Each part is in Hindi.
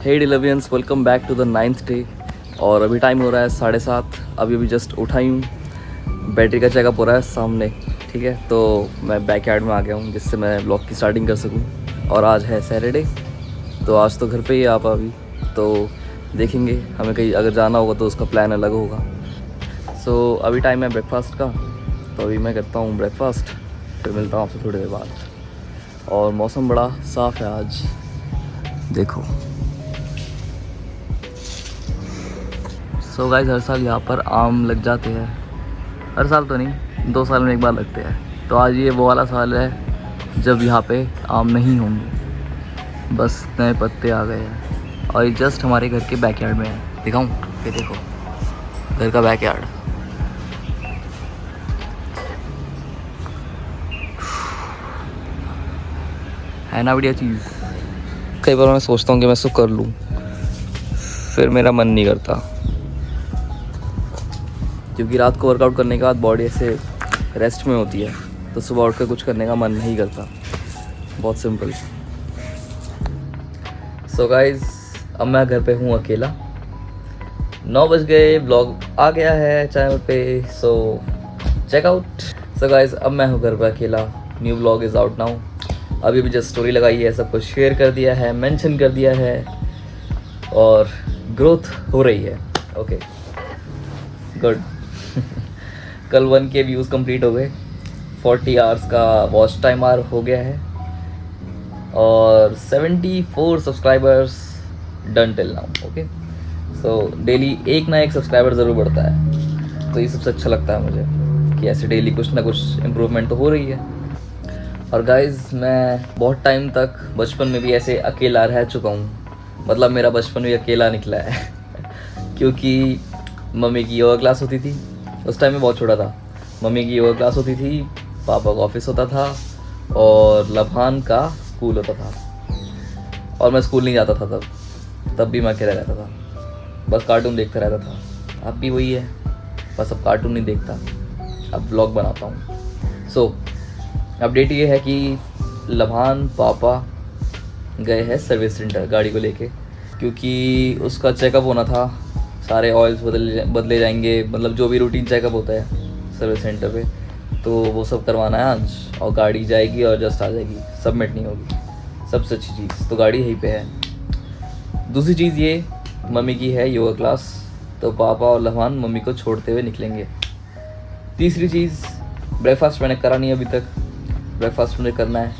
हे डिलवियंस, welcome back to the 9th day. और अभी टाइम हो रहा है 7:30। अभी जस्ट उठा ही हूँ। बैटरी का चेकअप हो रहा है सामने, ठीक है। तो मैं बैक यार्ड में आ गया हूँ जिससे मैं ब्लॉग की स्टार्टिंग कर सकूँ। और आज है सैटरडे, तो आज तो घर पे ही आप अभी तो देखेंगे, हमें कहीं अगर जाना होगा तो उसका प्लान अलग होगा। सो अभी टाइम है ब्रेकफास्ट का, तो अभी मैं करता हूँ ब्रेकफास्ट, फिर मिलता हूँ आपसे थोड़ी देर बाद। और मौसम बड़ा साफ़ है आज, देखो। सो गाइस, हर साल यहाँ पर आम लग जाते हैं। हर साल तो नहीं, 2 साल में एक बार लगते हैं। तो आज ये वो वाला साल है जब यहाँ पे आम नहीं होंगे, बस नए पत्ते आ गए हैं। और ये जस्ट हमारे घर के बैकयार्ड में है। दिखाऊं? ये देखो, घर का बैकयार्ड। है ना बढ़िया चीज़। कई बार मैं सोचता हूँ कि मैं इसको कर लूँ, फिर मेरा मन नहीं करता, क्योंकि रात को वर्कआउट करने के बाद बॉडी ऐसे रेस्ट में होती है, तो सुबह उठ कर कुछ करने का मन नहीं करता। बहुत सिंपल। सो गाइज, अब मैं घर पे हूँ अकेला। 9 बज गए, ब्लॉग आ गया है चैनल पे, so check out. So guys, अब मैं हूँ घर पे अकेला। New blog is out now. अभी जस्ट स्टोरी लगाई है, सब कुछ शेयर कर दिया है, मेंशन कर दिया है, और ग्रोथ हो रही है। Okay, good. कल 1K व्यूज़ कंप्लीट हो गए, 40 आवर्स का वॉच टाइम आवर हो गया है, और 74 subscribers done till now. Okay, so daily एक ना एक सब्सक्राइबर ज़रूर बढ़ता है, तो ये सबसे अच्छा लगता है मुझे कि ऐसे डेली कुछ ना कुछ इम्प्रूवमेंट तो हो रही है। और गाइज़, मैं बहुत टाइम तक बचपन में भी ऐसे अकेला रह चुका हूँ। मतलब मेरा बचपन भी अकेला निकला है क्योंकि मम्मी की योगा क्लास होती थी। उस टाइम में बहुत छोटा था। मम्मी की योगा क्लास होती थी, पापा का ऑफिस होता था, और लभान का स्कूल होता था। और मैं स्कूल नहीं जाता था तब भी मैं अकेला रहता था, बस कार्टून देखता रहता था। अब भी वही है, बस अब कार्टून नहीं देखता, अब व्लॉग बनाता हूँ। सो अपडेट ये है कि लभान पापा गए हैं सर्विस सेंटर गाड़ी को लेके, क्योंकि उसका चेकअप होना था। सारे ऑयल्स बदले जाएंगे, मतलब जो भी रूटीन चेकअप होता है सर्विस सेंटर पे, तो वो सब करवाना है आज। और गाड़ी जाएगी और जस्ट आ जाएगी, सबमिट नहीं होगी। सबसे अच्छी चीज़ तो गाड़ी यहीं पे है। दूसरी चीज़ ये, मम्मी की है योगा क्लास, तो पापा और लभान मम्मी को छोड़ते हुए निकलेंगे। तीसरी चीज़, ब्रेकफास्ट मैंने करा नहीं अभी तक। ब्रेकफास्ट मुझे करना है,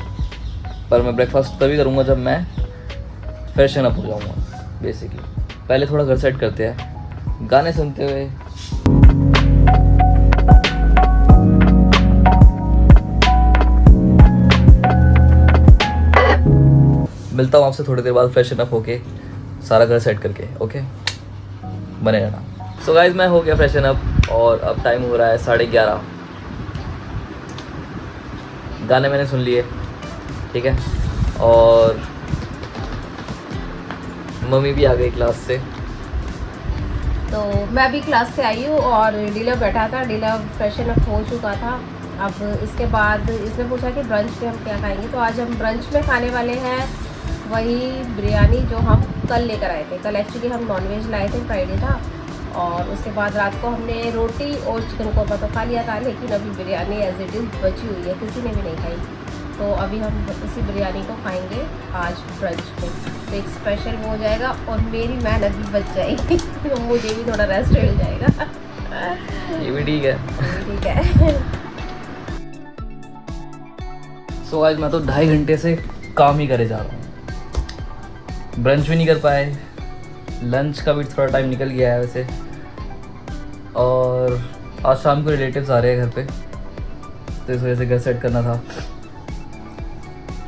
पर मैं ब्रेकफास्ट तभी करूँगा जब मैं फ्रेशन अप हो जाऊँगा। बेसिकली पहले थोड़ा घर सेट करते हैं गाने सुनते हुए। मिलता हूँ आपसे थोड़ी देर बाद फ्रेशन अप होके, सारा घर सेट करके। ओके, बने रहना। सो गाइज, मैं हो गया फ्रेशन अप, और अब टाइम हो रहा है 11:30। गाने मैंने सुन लिए, ठीक है। और मम्मी भी आ गई क्लास से, तो मैं भी क्लास से आई हूँ, और डीलर बैठा था। डीलर फ्रेशन अप हो चुका था। अब इसके बाद इसने पूछा कि ब्रंच में हम क्या खाएंगे, तो आज हम ब्रंच में खाने वाले हैं वही बिरयानी जो हम कल लेकर आए थे। कल एक्चुअली हम नॉनवेज लाए थे, फ्राइडे था, और उसके बाद रात को हमने रोटी और चिकन कोरमा तो खा लिया था, लेकिन अभी बिरयानी एज इट इज़ बची हुई है, किसी ने भी नहीं खाई। तो अभी हम उसी बिरयानी को खाएंगे आज ब्रंच में। तो एक स्पेशल वो हो जाएगा, और मेरी मेहनत भी बच जाएगी तो मुझे भी थोड़ा रेस्ट मिल जाएगा। ये भी ठीक है। ठीक है। सो आज मैं तो 2.5 घंटे से काम ही करे जा रहा हूँ। ब्रंच भी नहीं कर पाए, लंच का भी थोड़ा टाइम निकल गया है वैसे। और आज शाम को रिलेटिव्स आ रहे हैं घर पे, तो इस वजह से घर सेट करना था,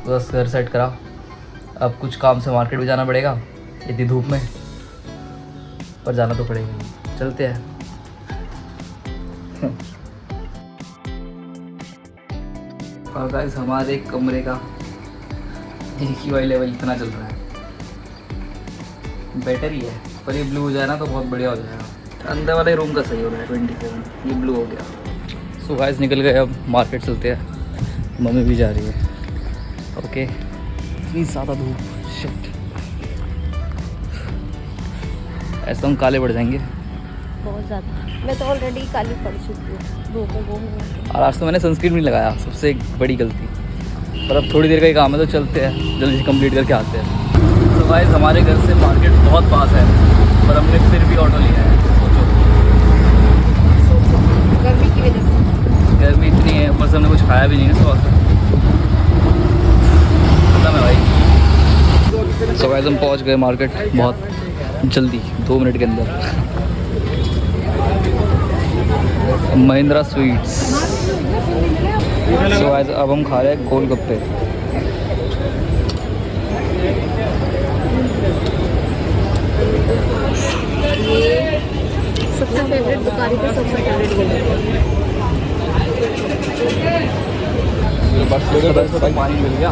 बस घर सेट करा। अब कुछ काम से मार्केट भी जाना पड़ेगा इतनी धूप में, पर जाना तो पड़ेगा। चलते हैं। और गाइस, हमारे कमरे का AQI लेवल इतना चल रहा है, बेटर ही है, पर ये ब्लू हो जाए ना तो बहुत बढ़िया हो जाएगा। अंदर वाले रूम का सही हो रहा है 27, ये ब्लू हो गया। सो गाइस, निकल गए, अब मार्केट चलते हैं। मम्मी भी जा रही है। ओके, इतनी ज़्यादा धूप, शिट। ऐसा हम काले पड़ जाएंगे। बहुत ज़्यादा, मैं तो ऑलरेडी काली पड़ चुकी हूँ धूप में घूम घूम के। और आज तो मैंने सनस्क्रीन नहीं लगाया, सबसे एक बड़ी गलती। पर अब थोड़ी देर का ही काम है तो चलते हैं, जल्दी से कंप्लीट करके आते हैं। तो गाइस हमारे घर से मार्केट बहुत पास है, पर हमने फिर भी ऑटो लिया है। सोचो, गर्मी की वजह से। गर्मी इतनी है, ऊपर से हमने कुछ खाया भी नहीं है सुबह खत्म है भाई। तो गाइस हम पहुंच गए मार्केट बहुत जल्दी, 2 मिनट के अंदर। महिंद्रा स्वीट्स। सो गाइस अब हम खा रहे हैं गोलगप्पे। ये सबसे फेवरेट दुकान पे सबसे फेवरेट बस पानी मिल गया।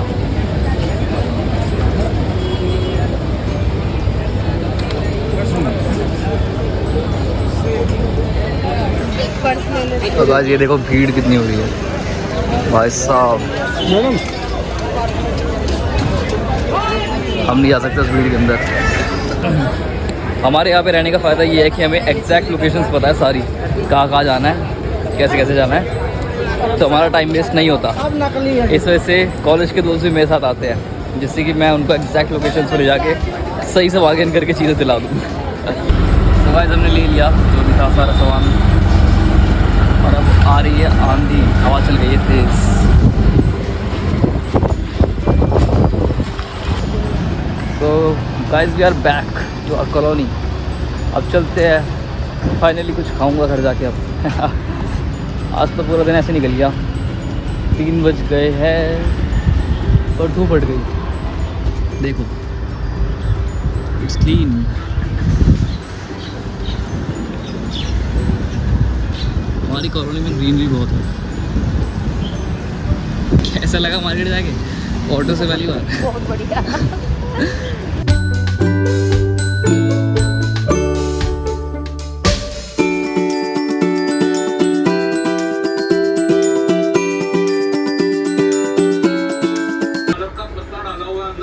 तो गाइस ये देखो भीड़ कितनी हो रही है भाई साहब, हम नहीं जा सकते उस भीड़ के अंदर। हमारे यहाँ पे रहने का फ़ायदा ये है कि हमें एग्जैक्ट लोकेशंस पता है सारी, कहाँ कहाँ जाना है, कैसे कैसे जाना है, तो हमारा टाइम वेस्ट नहीं होता। इस वजह से कॉलेज के दोस्त भी मेरे साथ आते हैं, जिससे कि मैं उनको एग्जैक्ट लोकेशंस पर ले जाके सही से बार्गेन करके चीज़ें दिला दूँ। तो गाइस हमने ले लिया जो भी था सारा सामान, और अब आ रही है आंधी, हवा चल गई है तेज़। तो guys we are back to our colony. अब चलते हैं, फाइनली कुछ खाऊंगा घर जाके अब। आज तो पूरा दिन ऐसे निकल गया, 3 बज गए हैं और धूप हट गई। देखो इट्स क्लीन। हमारी कॉलोनी में ग्रीनरी बहुत है। कैसा लगा मार्केट जाके ऑटो से पहली बार? बहुत बढ़िया।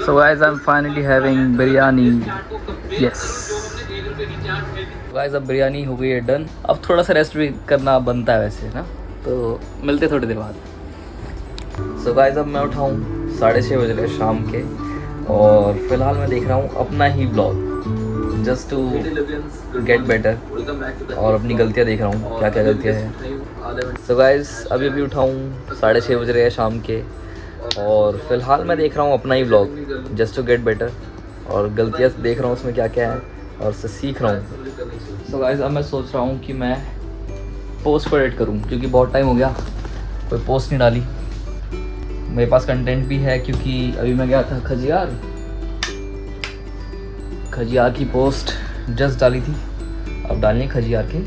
So guys, I'm finally having biryani. Yes. Guys अब बिरयानी हो गई है डन। अब थोड़ा सा रेस्ट भी करना बनता है वैसे ना, तो मिलते थोड़ी देर बाद। सो गाइस अब मैं उठाऊँ 6:30 बज रहे शाम के, और फिलहाल मैं देख रहा हूँ अपना ही blog just to get better, और अपनी गलतियाँ देख रहा हूँ क्या क्या गलतियाँ हैं। सो गाइस अभी अभी उठाऊँ 6:30 बज रहे हैं शाम के, और फिलहाल मैं देख रहा हूँ अपना ही blog just to get better, और गलतियाँ देख रहा हूँ उसमें क्या क्या है और उससे सीख रहा हूँ। सो गाइस अब मैं सोच रहा हूँ कि मैं पोस्ट को एडिट करूँ, क्योंकि बहुत टाइम हो गया कोई पोस्ट नहीं डाली। मेरे पास कंटेंट भी है, क्योंकि अभी मैं गया था खजियार की पोस्ट जस्ट डाली थी, अब डालनी है खजियार के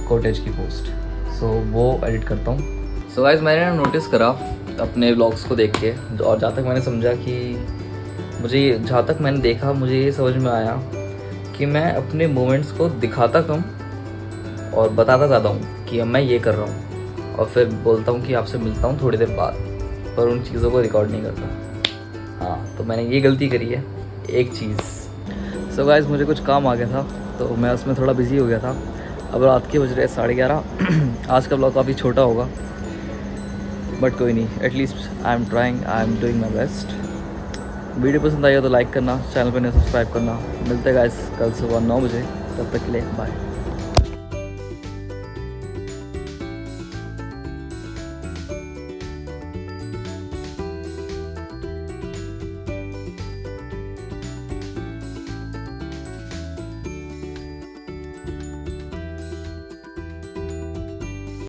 कॉटेज की पोस्ट। सो वो एडिट करता हूँ। सो गाइस मैंने नोटिस करा अपने व्लॉग्स को देख के, और जहाँ तक मैंने समझा कि जहाँ तक मैंने देखा मुझे ये समझ में आया कि मैं अपने मोमेंट्स को दिखाता कम और बताता ज़्यादा हूँ कि अब मैं ये कर रहा हूँ, और फिर बोलता हूँ कि आपसे मिलता हूँ थोड़ी देर बाद, पर उन चीज़ों को रिकॉर्ड नहीं करता। हाँ, तो मैंने ये गलती करी है एक चीज़। सो गाइस मुझे कुछ काम आ गया था, तो मैं उसमें थोड़ा बिजी हो गया था। अब रात के बज रहे 11:30। आज का ब्लॉग काफ़ी छोटा होगा, बट कोई नहीं, at least I am trying, I am doing my best. Video पसंद आई हो तो लाइक करना, चैनल पर नहीं सब्सक्राइब करना। मिलते हैं गाइस कल सुबह 9 बजे, तब तक के लिए बाय।